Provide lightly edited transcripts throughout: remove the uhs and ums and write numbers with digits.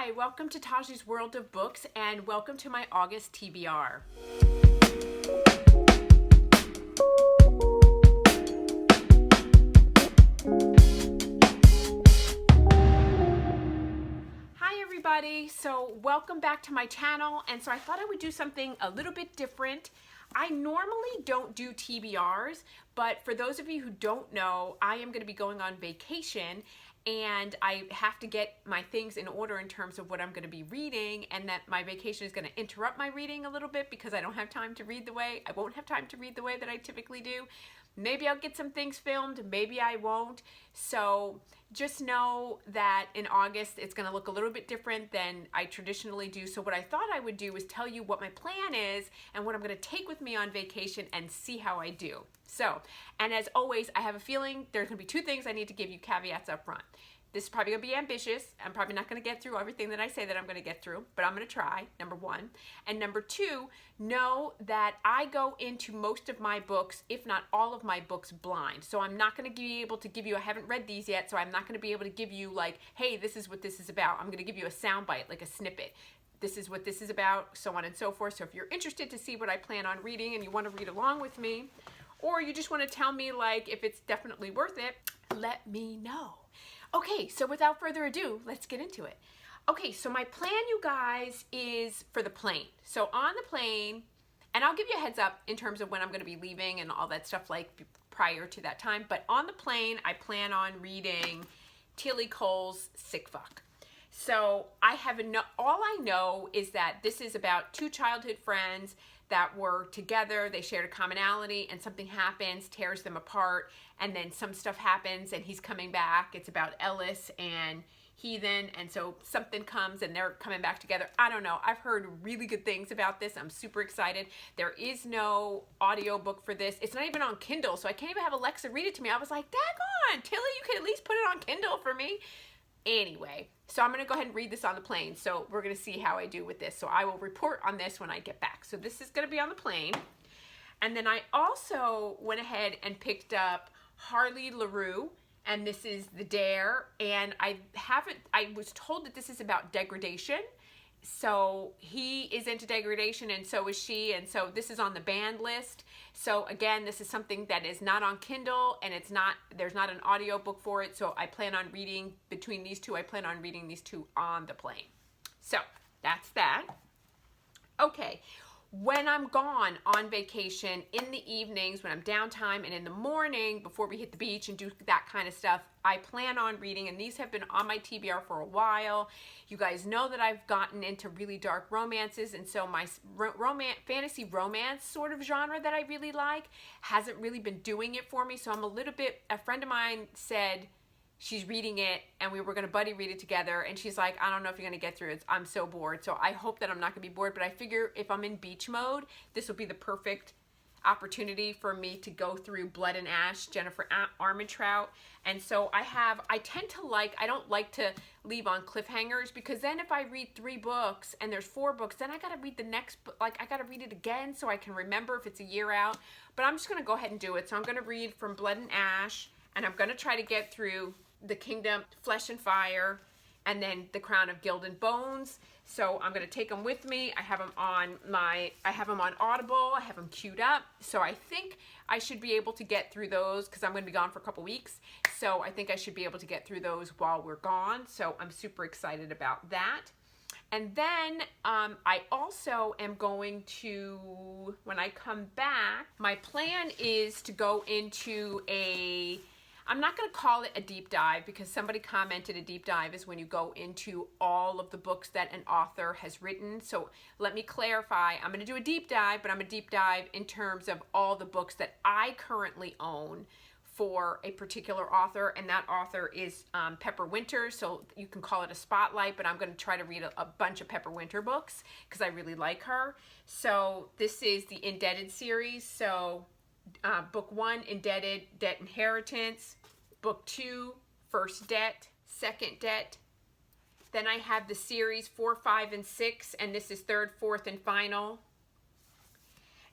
Hi, welcome to Taji's World of Books and welcome to my August TBR. Hi everybody, so welcome back to my channel, and so I thought I would do something a little bit different. I normally don't do TBRs, but for those of you who don't know, I am going to be going on vacation and I have to get my things in order in terms of what I'm going to be reading, and that my vacation is going to interrupt my reading a little bit because I don't have time to read I won't have time to read the way that I typically do. Maybe I'll get some things filmed, maybe I won't. So just know that in August it's going to look a little bit different than I traditionally do. So what I thought I would do is tell you what my plan is and what I'm going to take with me on vacation and see how I do. So, and as always, I have a feeling there's going to be two things I need to give you caveats up front. This is probably going to be ambitious. I'm probably not going to get through everything that I say that I'm going to get through, but I'm going to try, number one. And number two, know that I go into most of my books, if not all of my books, blind. So I'm not going to be able to give you, I haven't read these yet, so I'm not going to be able to give you like, hey, this is what this is about. I'm going to give you a soundbite, like a snippet. This is what this is about, so on and so forth. So if you're interested to see what I plan on reading and you want to read along with me, or you just want to tell me like if it's definitely worth it, let me know. Okay, so without further ado, let's get into it. Okay, so my plan, you guys, is for the plane. So on the plane, and I'll give you a heads up in terms of when I'm going to be leaving and all that stuff like prior to that time, but on the plane, I plan on reading Tilly Cole's Sick Fuck. So all I know is that this is about two childhood friends that were together, they shared a commonality, and something happens, tears them apart, and then some stuff happens and he's coming back. It's about Ellis and Heathen, and so something comes and they're coming back together. I don't know. I've heard really good things about this. I'm super excited. There is no audiobook for this. It's not even on Kindle, so I can't even have Alexa read it to me. I was like, daggone, Tilly, you could at least put it on Kindle for me. Anyway, so I'm going to go ahead and read this on the plane. So we're going to see how I do with this. So I will report on this when I get back. So this is going to be on the plane. And then I also went ahead and picked up Harley LaRue, and this is The Dare. And I was told that this is about degradation. So he is into degradation and so is she, and so this is on the banned list. So again, this is something that is not on Kindle, and there's not an audio book for it. So I plan on reading between these two. I plan on reading these two on the plane. So that's that. Okay. When I'm gone on vacation, in the evenings, when I'm downtime, and in the morning before we hit the beach and do that kind of stuff, I plan on reading, and these have been on my TBR for a while. You guys know that I've gotten into really dark romances, and so my fantasy romance sort of genre that I really like hasn't really been doing it for me. So I'm a friend of mine said, she's reading it, and we were going to buddy read it together, and she's like, I don't know if you're going to get through it. I'm so bored. So I hope that I'm not going to be bored, but I figure if I'm in beach mode, this will be the perfect opportunity for me to go through Blood and Ash, Jennifer Armentrout. And so I don't like to leave on cliffhangers, because then if I read 3 books and there's 4 books, then I got to read the next book. Like, I got to read it again so I can remember if it's a year out. But I'm just going to go ahead and do it. So I'm going to read from Blood and Ash, and I'm going to try to get through The Kingdom, Flesh and Fire, and then The Crown of Gilded Bones. So I'm going to take them with me. I have them on Audible. I have them queued up. So I think I should be able to get through those, because I'm going to be gone for a couple weeks. So I think I should be able to get through those while we're gone. So I'm super excited about that. And then I also am going to, when I come back, my plan is to go into I'm not going to call it a deep dive, because somebody commented a deep dive is when you go into all of the books that an author has written. So let me clarify. I'm going to do a deep dive, but I'm a deep dive in terms of all the books that I currently own for a particular author, and that author is Pepper Winter. So you can call it a spotlight, but I'm going to try to read a bunch of Pepper Winter books because I really like her. So this is the Indebted series. So book 1, Indebted, Debt Inheritance. Book 2, First Debt, Second Debt. Then I have the series 4, 5, and 6, and this is 3rd, 4th, and final.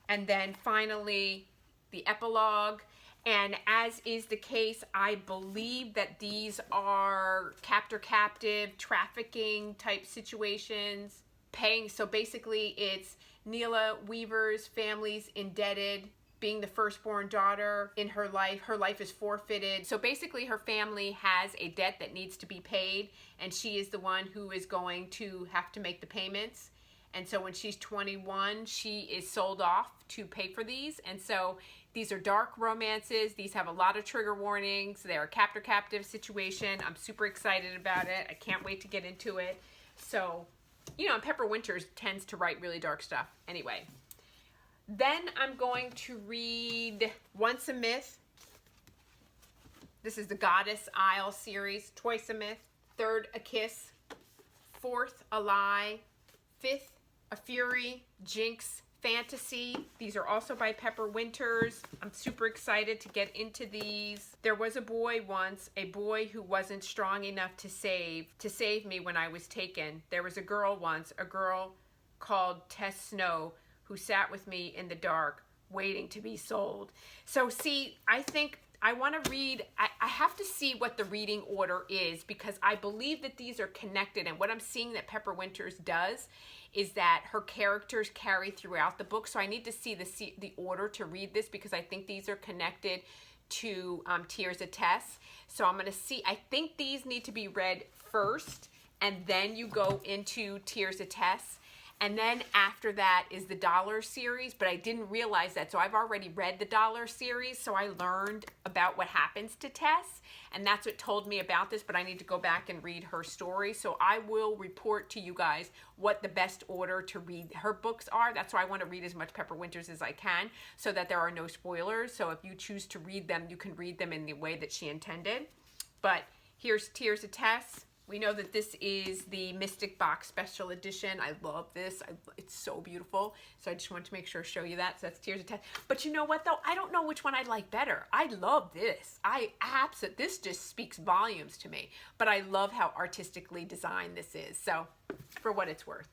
And then finally, the epilogue. And as is the case, I believe that these are captor-captive, trafficking type situations. So basically it's Neela Weaver's family's indebted, being the firstborn daughter in her life is forfeited. So basically her family has a debt that needs to be paid, and she is the one who is going to have to make the payments. And so when she's 21, she is sold off to pay for these. And so these are dark romances. These have a lot of trigger warnings. They're a captor-captive situation. I'm super excited about it. I can't wait to get into it. So, you know, Pepper Winters tends to write really dark stuff. Anyway, then I'm going to read Once a Myth. This is the Goddess Isle series. Twice a Myth. Third, A Kiss. Fourth, A Lie. Fifth, A Fury. Jinx. Fantasy. These are also by Pepper Winters. I'm super excited to get into these. There was a boy once, a boy who wasn't strong enough to save me when I was taken. There was a girl once, a girl called Tess Snow, who sat with me in the dark, waiting to be sold. So see, I think I want to read, I have to see what the reading order is, because I believe that these are connected. And what I'm seeing that Pepper Winters does is that her characters carry throughout the book. So I need to see the order to read this, because I think these are connected to Tears of Tess. So I'm going to see, I think these need to be read first, and then you go into Tears of Tess. And then after that is the Dollar series, but I didn't realize that. So I've already read the Dollar series, so I learned about what happens to Tess, and that's what told me about this, but I need to go back and read her story. So I will report to you guys what the best order to read her books are. That's why I want to read as much Pepper Winters as I can, so that there are no spoilers. So if you choose to read them, you can read them in the way that she intended. But here's Tears of Tess. We know that this is the Mystic Box Special Edition. I love this. It's so beautiful. So I just wanted to make sure to show you that. So that's Tears of Tess. But you know what, though? I don't know which one I like better. I love this. This just speaks volumes to me. But I love how artistically designed this is. So for what it's worth.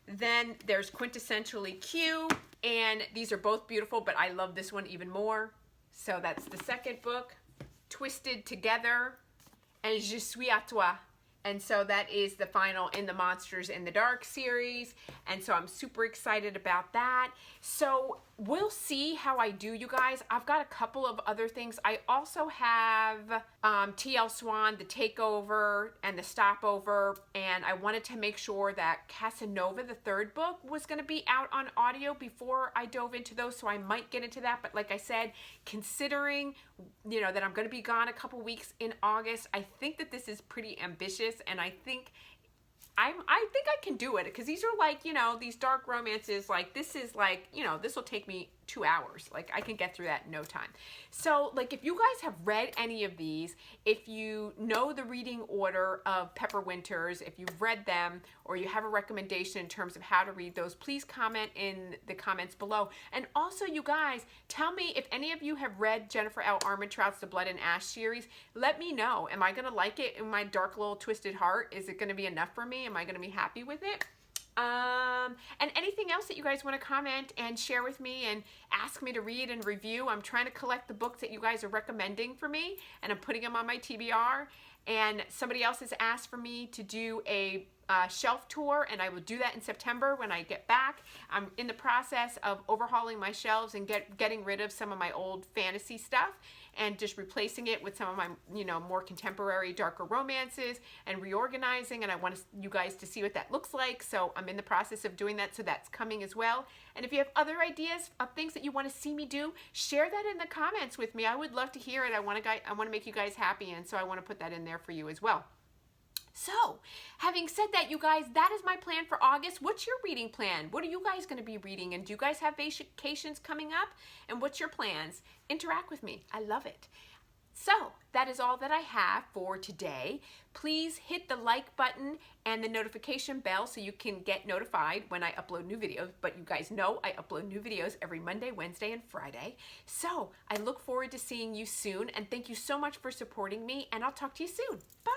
Then there's Quintessentially Q. And these are both beautiful, but I love this one even more. So that's the second book. Twisted Together. And Je suis à toi. And so that is the final in the Monsters in the Dark series. And so I'm super excited about that. So we'll see how I do, you guys. I've got a couple of other things. I also have T.L. Swan, The Takeover and The Stopover. And I wanted to make sure that Casanova, the third book, was going to be out on audio before I dove into those. So I might get into that. But like I said, considering, you know, that I'm going to be gone a couple weeks in August, I think that this is pretty ambitious. And I think I can do it, because these are like, you know, these dark romances, like this is like, you know, this will take me 2 hours. Like I can get through that in no time. So like if you guys have read any of these, if you know the reading order of Pepper Winters, if you've read them, or you have a recommendation in terms of how to read those, please comment in the comments below. And also, you guys, tell me if any of you have read Jennifer L. Armentrout's The Blood and Ash series. Let me know. Am I going to like it in my dark little twisted heart? Is it going to be enough for me? Am I going to be happy with it? And anything else that you guys want to comment and share with me and ask me to read and review. I'm trying to collect the books that you guys are recommending for me, and I'm putting them on my TBR. And somebody else has asked for me to do a shelf tour, and I will do that in September when I get back. I'm in the process of overhauling my shelves and getting rid of some of my old fantasy stuff, and just replacing it with some of my, you know, more contemporary, darker romances, and reorganizing. And I want you guys to see what that looks like. So I'm in the process of doing that. So that's coming as well. And if you have other ideas of things that you want to see me do, share that in the comments with me. I would love to hear it. I want to make you guys happy. And so I want to put that in there for you as well. So, having said that, you guys, that is my plan for August. What's your reading plan? What are you guys going to be reading? And do you guys have vacations coming up? And what's your plans? Interact with me. I love it. So, that is all that I have for today. Please hit the like button and the notification bell so you can get notified when I upload new videos. But you guys know I upload new videos every Monday, Wednesday, and Friday. So, I look forward to seeing you soon. And thank you so much for supporting me. And I'll talk to you soon. Bye!